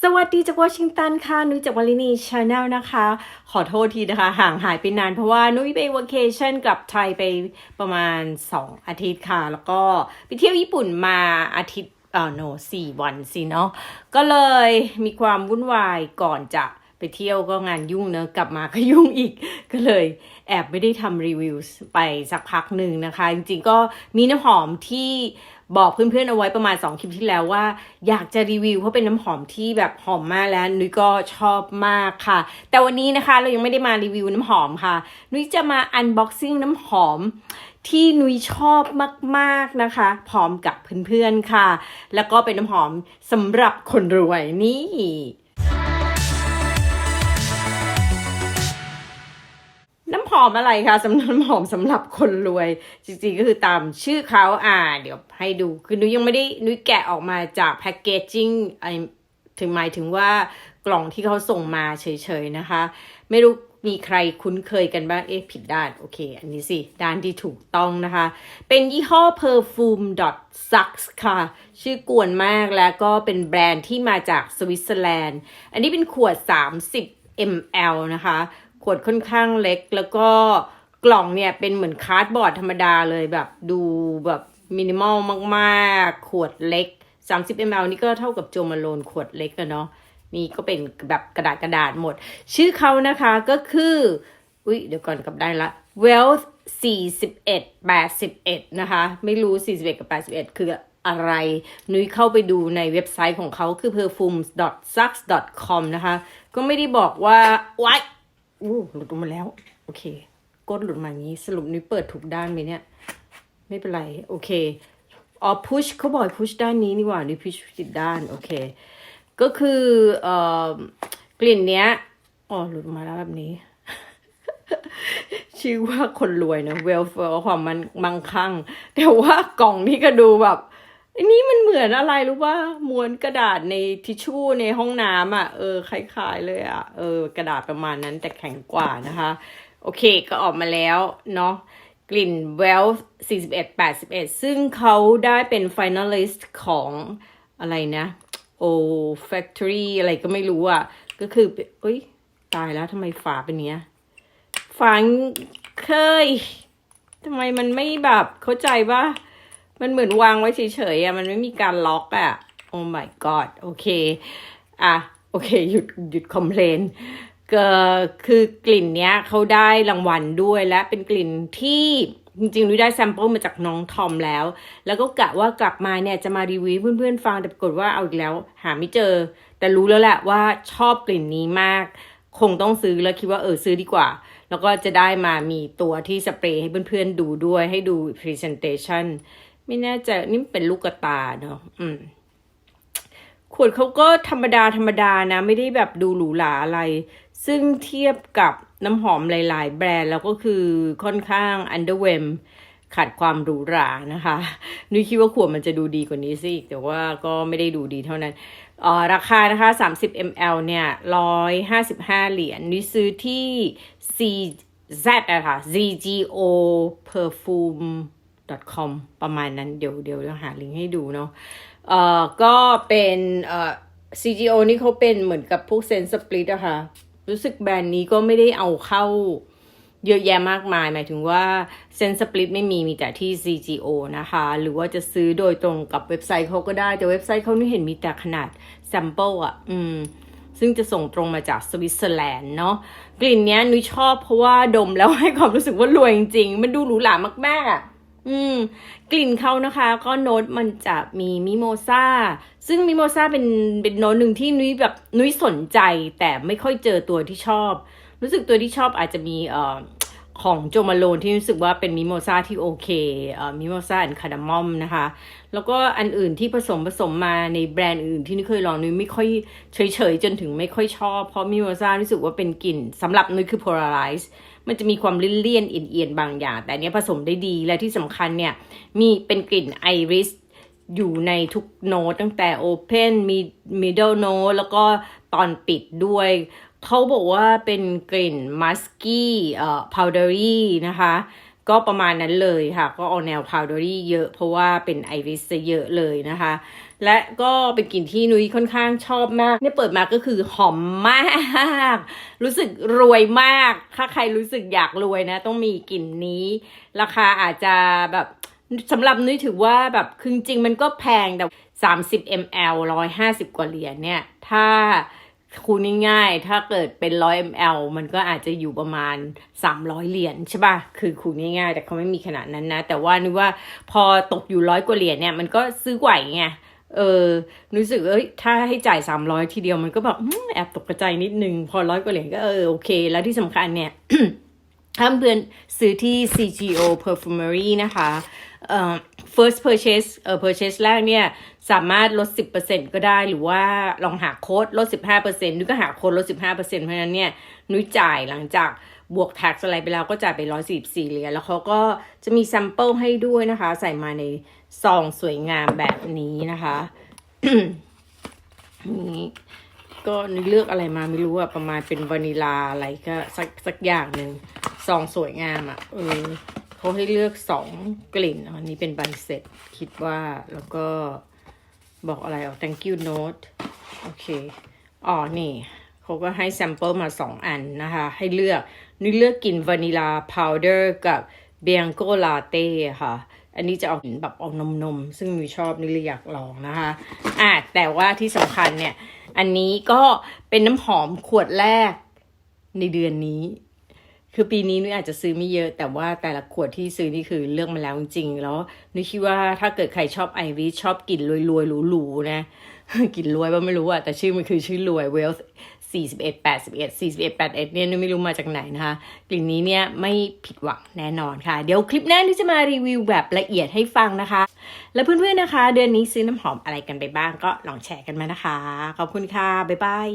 สวัสดีจากวอชิงตันค่ะนุ้ยจากวลินีชาแนลนะคะขอโทษทีนะคะห่างหายไปนานเพราะว่านุ้ยไปวาเคชั่นกลับไทยไปประมาณ2อาทิตย์ค่ะแล้วก็ไปเที่ยวญี่ปุ่นมาอาทิตย์4 วันสิเนาะก็เลยมีความวุ่นวายก่อนจะไปเที่ยวก็งานยุ่งเนอะกลับมาก็ยุ่งอีกก็เลยแอบไม่ได้ทำรีวิวไปสักพักหนึ่งนะคะจริงๆก็มีน้ำหอมที่บอกเพื่อนๆเอาไว้ประมาณ2 คลิปที่แล้วว่าอยากจะรีวิวเพราะเป็นน้ำหอมที่แบบหอมมากแล้วนุ้ยก็ชอบมากค่ะแต่วันนี้นะคะเรายังไม่ได้มารีวิวน้ำหอมค่ะนุ้ยจะมาอันบ็อกซิ่งน้ำหอมที่นุ้ยชอบมากๆนะคะพร้อมกับเพื่อนๆค่ะแล้วก็เป็นน้ำหอมสำหรับคนรวยนี่น้ำหอมอะไรคะน้ำหอมสำหรับคนรวยจริงๆก็คือตามชื่อเขาเดี๋ยวให้ดูคือนุ้ยยังไม่ได้นุ้ยแกะออกมาจากแพคเกจจิ้งถึงหมายถึงว่ากล่องที่เขาส่งมาเฉยๆนะคะไม่รู้มีใครคุ้นเคยกันบ้างผิดด้านโอเคอันนี้สิด้านที่ถูกต้องนะคะเป็นยี่ห้อ perfume.sucks ค่ะชื่อกวนมากแล้วก็เป็นแบรนด์ที่มาจากสวิตเซอร์แลนด์อันนี้เป็นขวด30 ml นะคะขวดค่อนข้างเล็กแล้วก็กล่องเนี่ยเป็นเหมือนคาร์ดบอร์ดธรรมดาเลยแบบดูแบบมินิมอลมากๆขวดเล็ก30 ml นี่ก็เท่ากับโจมาโลนขวดเล็กอะเนาะนี่ก็เป็นแบบกระดาษหมดชื่อเขานะคะก็คือเดี๋ยวก่อนกลับได้ละ Wealth 4181นะคะไม่รู้41กับ81คืออะไรนุ้ยเข้าไปดูในเว็บไซต์ของเขาคือ perfumes.sucks.com นะคะก็ไม่ได้บอกว่าหลุดออกมาแล้วโอเคก้นหลุดมาอย่างนี้สรุปนุ้ยเปิดถูกด้านไหมเนี่ยไม่เป็นไรโอเคพุชเขาบอกพุชด้านนี้นี่หว่านุ้ยพุชผิดด้านโอเคก็คือกลิ่นเนี้ยหลุดมาแล้วแบบนี้ ชื่อว่าคนรวยนะ welfare ความมันมั่งคั่งแต่ว่ากล่องนี้ก็ดูแบบอันนี้มันเหมือนอะไรรู้ป่ะม้วนกระดาษในทิชชู่ในห้องน้ำคล้ายๆเลยกระดาษประมาณนั้นแต่แข็งกว่านะคะโอเคก็ออกมาแล้วเนาะกลิ่น Wealth 4181ซึ่งเขาได้เป็น finalist ของอะไรนะFactory อะไรก็ไม่รู้ก็คือตายแล้วทำไมฝาเป็นเนี้ยฝาเคยทำไมมันไม่แบบเข้าใจป่ะมันเหมือนวางไว้เฉยๆมันไม่มีการล็อกOh my god โอเคโอเคหยุดคอมเพลนก็คือกลิ่นเนี้ยเขาได้รางวัลด้วยและเป็นกลิ่นที่จริงๆนุ้ยได้แซมเปิลมาจากน้องทอมแล้วก็กะว่ากลับมาเนี่ยจะมารีวิวเพื่อนๆฟังแต่ปรากฏว่าเอาอีกแล้วหาไม่เจอแต่รู้แล้วแหละว่าชอบกลิ่นนี้มากคงต้องซื้อแล้วคิดว่าซื้อดีกว่าแล้วก็จะได้มามีตัวที่สเปรย์ให้เพื่อนๆดูด้วยให้ดู presentation ไม่แน่ใจนี่เป็นลูกตาเนาะขวดเขาก็ธรรมดานะไม่ได้แบบดูหรูหราอะไรซึ่งเทียบกับน้ำหอมหลายๆแบรนด์แล้วก็คือค่อนข้าง underwhelm ขาดความหรูหรานะคะนุ้ยคิดว่าขวดมันจะดูดีกว่านี้สิแต่ว่าก็ไม่ได้ดูดีเท่านั้นราคานะคะ30 ml เนี่ย155 เหรียญนุ้ยซื้อที่ CZ ZGO perfume.com ประมาณนั้นเดี๋ยวหาลิงก์ให้ดูเนาะก็เป็นCGO นี่เขาเป็นเหมือนกับพวกเซนสปลิตค่ะรู้สึกแบรนด์นี้ก็ไม่ได้เอาเข้าเยอะแยะมากมายหมายถึงว่าเซนสปลิตไม่มีแต่ที่ CGO นะคะหรือว่าจะซื้อโดยตรงกับเว็บไซต์เขาก็ได้แต่เว็บไซต์เขาไม่เห็นมีแต่ขนาดแซมเปิลซึ่งจะส่งตรงมาจากสวิตเซอร์แลนด์เนาะกลิ่นเนี้ยนุ้ยชอบเพราะว่าดมแล้วให้ความรู้สึกว่ารวยจริงๆมันดูหรูหรามากกลิ่นเขานะคะก็โน้ตมันจะมีมิโมซาซึ่งมิโมซาเป็นโน้ตหนึ่งที่นุ้ยสนใจแต่ไม่ค่อยเจอตัวที่ชอบรู้สึกตัวที่ชอบอาจจะมีของโจมาโลนที่รู้สึกว่าเป็นมิโมซาที่โอเคมิโมซาแอนด์คาร์ดามอมนะคะแล้วก็อันอื่นที่ผสมมาในแบรนด์อื่นที่นุ้ยเคยลองนุ้ยไม่ค่อยเฉยจนถึงไม่ค่อยชอบเพราะมิโมซารู้สึกว่าเป็นกลิ่นสำหรับนุ้ยคือ polarizeมันจะมีความเลี่ยนๆเอียนๆบางอย่างแต่เนี้ยผสมได้ดีและที่สำคัญเนี่ยมีเป็นกลิ่นไอริสอยู่ในทุกโน้ตตั้งแต่ Open มี Middle Note แล้วก็ตอนปิดด้วยเขาบอกว่าเป็นกลิ่น Musky Powdery นะคะก็ประมาณนั้นเลยค่ะก็เอาแนว Powdery เยอะเพราะว่าเป็นไอริสเยอะเลยนะคะ และก็เป็นกลิ่นที่นุ้ยค่อนข้างชอบมากเนี่ยเปิดมาก็คือหอมมาก รู้สึกรวยมาก ถ้าใครรู้สึกอยากรวยนะต้องมีกลิ่นนี้ ราคาอาจจะแบบสำหรับนุ้ยถือว่าแบบคือจริงมันก็แพงแต่30 ml 150 กว่าเหรียญเนี่ยถ้าคูณง่ายๆถ้าเกิดเป็น100 ml มันก็อาจจะอยู่ประมาณ300เหรียญใช่ป่ะคือคูณง่ายๆแต่เขาไม่มีขนาดนั้นนะแต่ว่านึกว่าพอตกอยู่100 กว่าเหรียญเนี่ยมันก็ซื้อไหวไงรู้สึกถ้าให้จ่าย300ทีเดียวมันก็แบบแอบตกใจนิดนึงพอ100 กว่าเหรียญก็โอเคแล้วที่สำคัญเนี่ย ถ้าเพื่อนซื้อที่ CGO Perfumery นะคะfirst purchase purchase แรกเนี่ยสามารถลด 10% ก็ได้หรือว่าลองหาโค้ดลด 15% นุ้ยก็หาโค้ดลด 15% เพราะฉะนั้นเนี่ยนุ้ยจ่ายหลังจากบวก tax อะไรไปแล้วก็จ่ายไป144เหรียญแล้วเขาก็จะมี sample ให้ด้วยนะคะใส่มาในซองสวยงามแบบนี้นะคะ นี่ก็นึกเลือกอะไรมาไม่รู้อะประมาณเป็นวานิลาอะไรก็สักอย่างหนึ่งซองสวยงามอะเขาให้เลือก2 กลิ่นอันนี้เป็นใบเสร็จคิดว่าแล้วก็บอกอะไรthank you note โอเคนี่เขาก็ให้แซมเปิลมา2 อันนะคะให้เลือกนึกเลือกกลิ่นวานิลาพาวเดอร์กับเบียงโกลาเต้ค่ะอันนี้จะเอากลิ่นแบบเอานมซึ่งมีชอบนี่เลยอยากลองนะคะแต่ว่าที่สำคัญเนี่ยอันนี้ก็เป็นน้ำหอมขวดแรกในเดือนนี้คือปีนี้นุ้ยอาจจะซื้อไม่เยอะแต่ว่าแต่ละขวดที่ซื้อนี่คือเลือกมาแล้วจริงๆแล้วนุ้ยคิดว่าถ้าเกิดใครชอบไอริชชอบกลิ่นรวยๆหรูๆนะ กลิ่นรวยว่าไม่รู้อะแต่ชื่อมันคือชื่อรวย Wealth 4181เนี่ยนุ้ยไม่รู้มาจากไหนนะคะกลิ่นนี้เนี่ยไม่ผิดหวังแน่นอนค่ะเดี๋ยวคลิปหน้านุ้ยจะมารีวิวแบบละเอียดให้ฟังนะคะแล้วเพื่อนๆนะคะเดือนนี้ซื้อน้ำหอมอะไรกันไปบ้างก็ลองแชร์กันมานะคะขอบคุณค่ะบ๊ายบาย